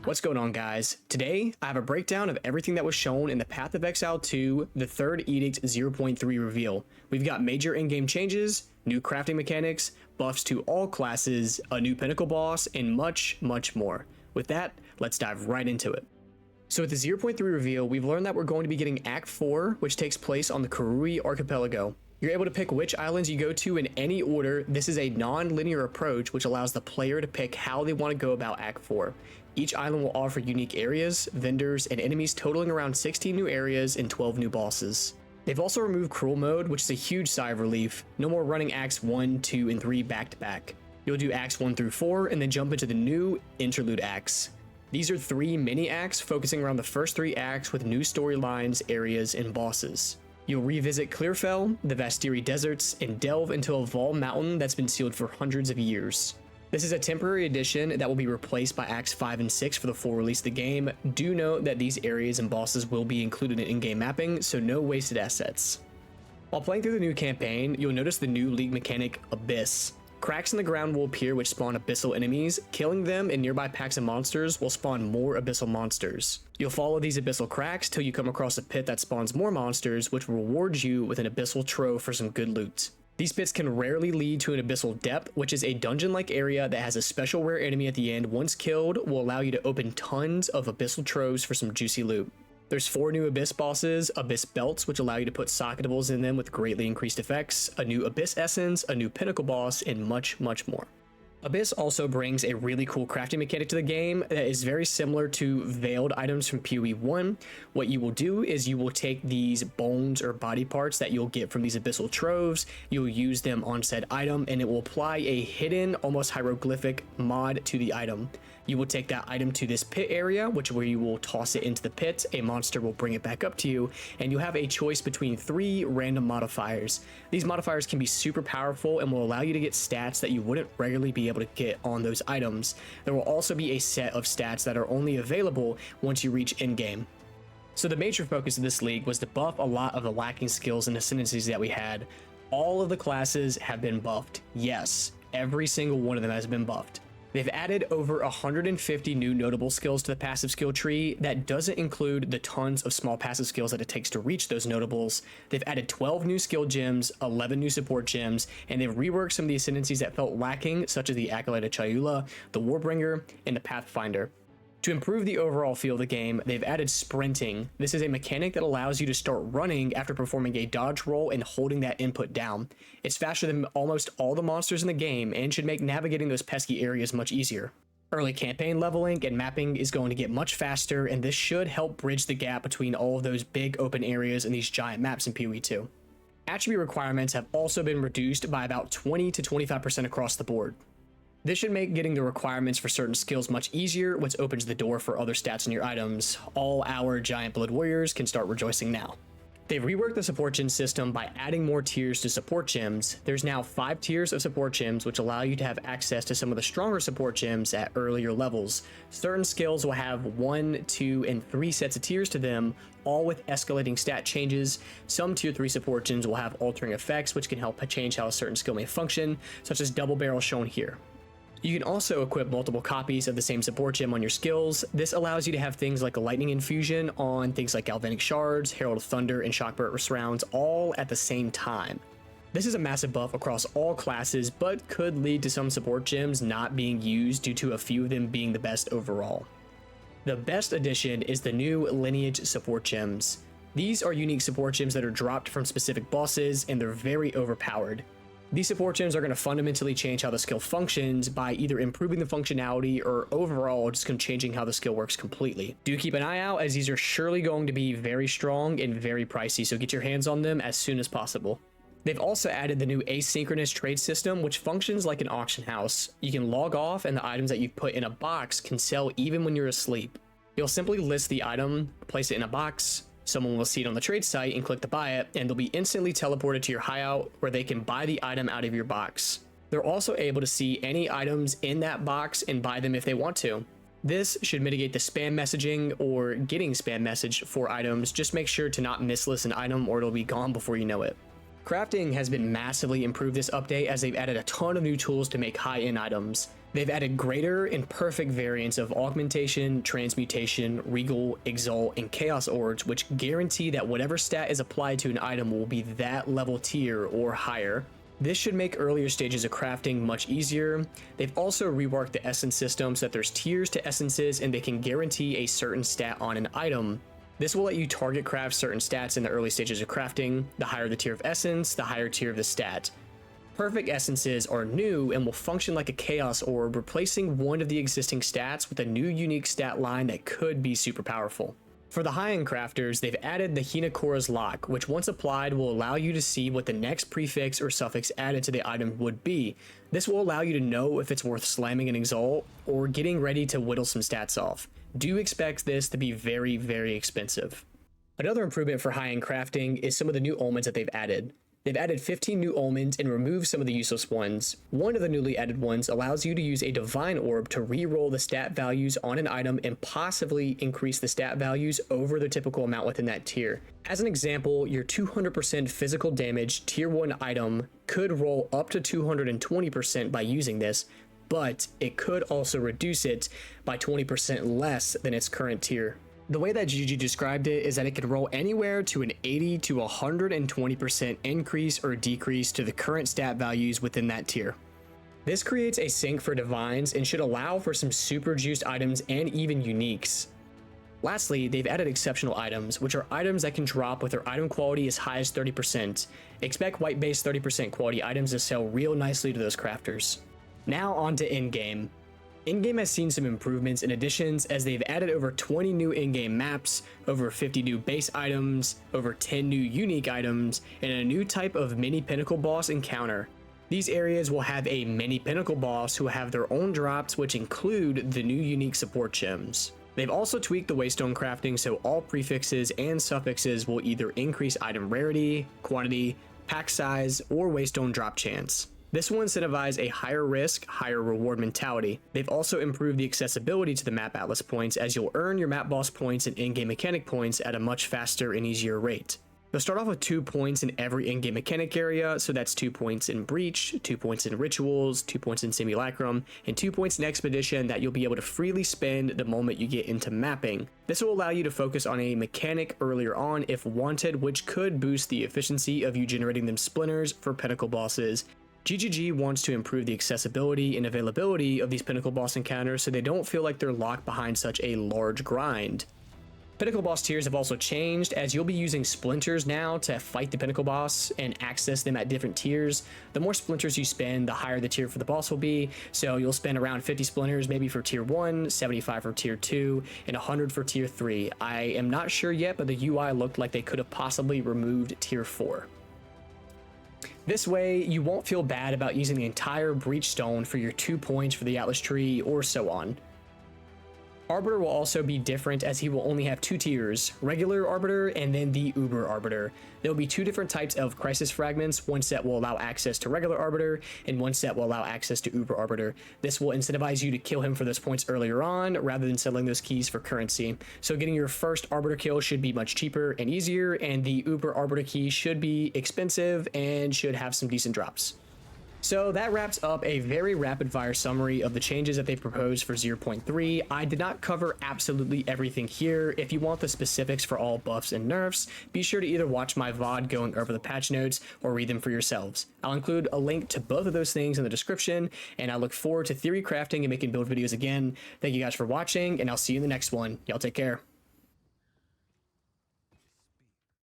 What's going on, guys? Today, I have a breakdown of everything that was shown in the Path of Exile 2, the third Edict 0.3 reveal. We've got major in-game changes, new crafting mechanics, buffs to all classes, a new pinnacle boss, and much, much more. With that, let's dive right into it. So with the 0.3 reveal, we've learned that we're going to be getting Act 4, which takes place on the Karui Archipelago. You're able to pick which islands you go to in any order. This is a non-linear approach which allows the player to pick how they want to go about Act 4. Each island will offer unique areas, vendors, and enemies totaling around 16 new areas and 12 new bosses. They've also removed Cruel Mode, which is a huge sigh of relief. No more running Acts 1, 2, and 3 back to back. You'll do Acts 1 through 4 and then jump into the new Interlude Acts. These are 3 mini acts focusing around the first 3 acts with new storylines, areas, and bosses. You'll revisit Clearfell, the Vastiri Deserts, and delve into a Vol mountain that's been sealed for hundreds of years. This is a temporary addition that will be replaced by Acts 5 and 6 for the full release of the game. Do note that these areas and bosses will be included in in-game mapping, so no wasted assets. While playing through the new campaign, you'll notice the new League mechanic, Abyss. Cracks in the ground will appear which spawn abyssal enemies. Killing them and nearby packs of monsters will spawn more abyssal monsters. You'll follow these abyssal cracks till you come across a pit that spawns more monsters, which rewards you with an abyssal trove for some good loot. These pits can rarely lead to an abyssal depth, which is a dungeon-like area that has a special rare enemy at the end. Once killed, will allow you to open tons of abyssal troves for some juicy loot. There's 4 new Abyss bosses, Abyss belts, which allow you to put socketables in them with greatly increased effects, a new Abyss essence, a new pinnacle boss, and much, much more. Abyss also brings a really cool crafting mechanic to the game that is very similar to veiled items from PoE 1. What you will do is you will take these bones or body parts that you'll get from these abyssal troves, you'll use them on said item, and it will apply a hidden, almost hieroglyphic mod to the item. You will take that item to this pit area, which where you will toss it into the pit, a monster will bring it back up to you, and you have a choice between 3 random modifiers. These modifiers can be super powerful and will allow you to get stats that you wouldn't regularly be able to get on those items. There will also be a set of stats that are only available once you reach endgame. So the major focus of this league was to buff a lot of the lacking skills and ascendancies that we had. All of the classes have been buffed. Yes, every single one of them has been buffed. They've added over 150 new notable skills to the passive skill tree. That doesn't include the tons of small passive skills that it takes to reach those notables. They've added 12 new skill gems, 11 new support gems, and they've reworked some of the ascendancies that felt lacking, such as the Acolyte of Chayula, the Warbringer, and the Pathfinder. To improve the overall feel of the game, they've added sprinting. This is a mechanic that allows you to start running after performing a dodge roll and holding that input down. It's faster than almost all the monsters in the game and should make navigating those pesky areas much easier. Early campaign leveling and mapping is going to get much faster, and this should help bridge the gap between all of those big open areas and these giant maps in PoE 2. Attribute requirements have also been reduced by about 20 to 25% across the board. This should make getting the requirements for certain skills much easier, which opens the door for other stats in your items. All our giant blood warriors can start rejoicing now. They've reworked the support gem system by adding more tiers to support gems. There's now 5 tiers of support gems, which allow you to have access to some of the stronger support gems at earlier levels. Certain skills will have 1, 2, and 3 sets of tiers to them, all with escalating stat changes. Some tier 3 support gems will have altering effects, which can help change how a certain skill may function, such as double barrel shown here. You can also equip multiple copies of the same support gem on your skills. This allows you to have things like a lightning infusion on things like Galvanic Shards, Herald of Thunder, and Shock Burst rounds all at the same time. This is a massive buff across all classes, but could lead to some support gems not being used due to a few of them being the best overall. The best addition is the new Lineage support gems. These are unique support gems that are dropped from specific bosses, and they're very overpowered. These support gems are going to fundamentally change how the skill functions by either improving the functionality or overall just changing how the skill works completely. Do keep an eye out, as these are surely going to be very strong and very pricey, so get your hands on them as soon as possible. They've also added the new asynchronous trade system, which functions like an auction house. You can log off and the items that you put in a box can sell even when you're asleep. You'll simply list the item, place it in a box, someone will see it on the trade site and click to buy it, and they'll be instantly teleported to your hideout where they can buy the item out of your box. They're also able to see any items in that box and buy them if they want to. This should mitigate the spam messaging or getting spam messaged for items. Just make sure to not mislist an item or it'll be gone before you know it. Crafting has been massively improved this update, as they've added a ton of new tools to make high-end items. They've added greater and perfect variants of augmentation, transmutation, regal, exalt, and chaos orbs, which guarantee that whatever stat is applied to an item will be that level tier or higher. This should make earlier stages of crafting much easier. They've also reworked the essence system so that there's tiers to essences and they can guarantee a certain stat on an item. This will let you target craft certain stats in the early stages of crafting. The higher the tier of essence, the higher tier of the stat. Perfect essences are new and will function like a chaos orb, replacing one of the existing stats with a new unique stat line that could be super powerful. For the high-end crafters, they've added the Hinakora's Lock, which once applied will allow you to see what the next prefix or suffix added to the item would be. This will allow you to know if it's worth slamming an exalt or getting ready to whittle some stats off. Do expect this to be very, very expensive. Another improvement for high-end crafting is some of the new omens that they've added. They've added 15 new omens and removed some of the useless ones. One of the newly added ones allows you to use a divine orb to re-roll the stat values on an item and possibly increase the stat values over the typical amount within that tier. As an example, your 200% physical damage tier 1 item could roll up to 220% by using this, but it could also reduce it by 20% less than its current tier. The way that GG described it is that it could roll anywhere to an 80 to 120% increase or decrease to the current stat values within that tier. This creates a sink for divines and should allow for some super juiced items and even uniques. Lastly, they've added exceptional items, which are items that can drop with their item quality as high as 30%. Expect white base 30% quality items to sell real nicely to those crafters. Now on to in-game. In-game has seen some improvements and additions as they've added over 20 new in-game maps, over 50 new base items, over 10 new unique items, and a new type of mini pinnacle boss encounter. These areas will have a mini pinnacle boss who have their own drops, which include the new unique support gems. They've also tweaked the waystone crafting so all prefixes and suffixes will either increase item rarity, quantity, pack size, or waystone drop chance. This will incentivize a higher risk, higher reward mentality. They've also improved the accessibility to the map atlas points as you'll earn your map boss points and in-game mechanic points at a much faster and easier rate. They'll start off with 2 points in every in-game mechanic area, so that's 2 points in Breach, 2 points in Rituals, 2 points in Simulacrum, and 2 points in Expedition that you'll be able to freely spend the moment you get into mapping. This will allow you to focus on a mechanic earlier on if wanted, which could boost the efficiency of you generating them splinters for pinnacle bosses. GGG wants to improve the accessibility and availability of these pinnacle boss encounters so they don't feel like they're locked behind such a large grind. Pinnacle boss tiers have also changed as you'll be using splinters now to fight the pinnacle boss and access them at different tiers. The more splinters you spend, the higher the tier for the boss will be, so you'll spend around 50 splinters maybe for tier 1, 75 for tier 2, and 100 for tier 3. I am not sure yet, but the UI looked like they could have possibly removed tier 4. This way, you won't feel bad about using the entire Breach Stone for your 2 points for the Atlas Tree, or so on. Arbiter will also be different as he will only have 2 tiers, regular Arbiter and then the Uber Arbiter. There will be 2 different types of Crisis Fragments, one set will allow access to regular Arbiter, and one set will allow access to Uber Arbiter. This will incentivize you to kill him for those points earlier on, rather than selling those keys for currency. So getting your first Arbiter kill should be much cheaper and easier, and the Uber Arbiter key should be expensive and should have some decent drops. So that wraps up a very rapid fire summary of the changes that they proposed for 0.3. I did not cover absolutely everything here. If you want the specifics for all buffs and nerfs, be sure to either watch my VOD going over the patch notes or read them for yourselves. I'll include a link to both of those things in the description, and I look forward to theory crafting and making build videos again. Thank you guys for watching, and I'll see you in the next one. Y'all take care.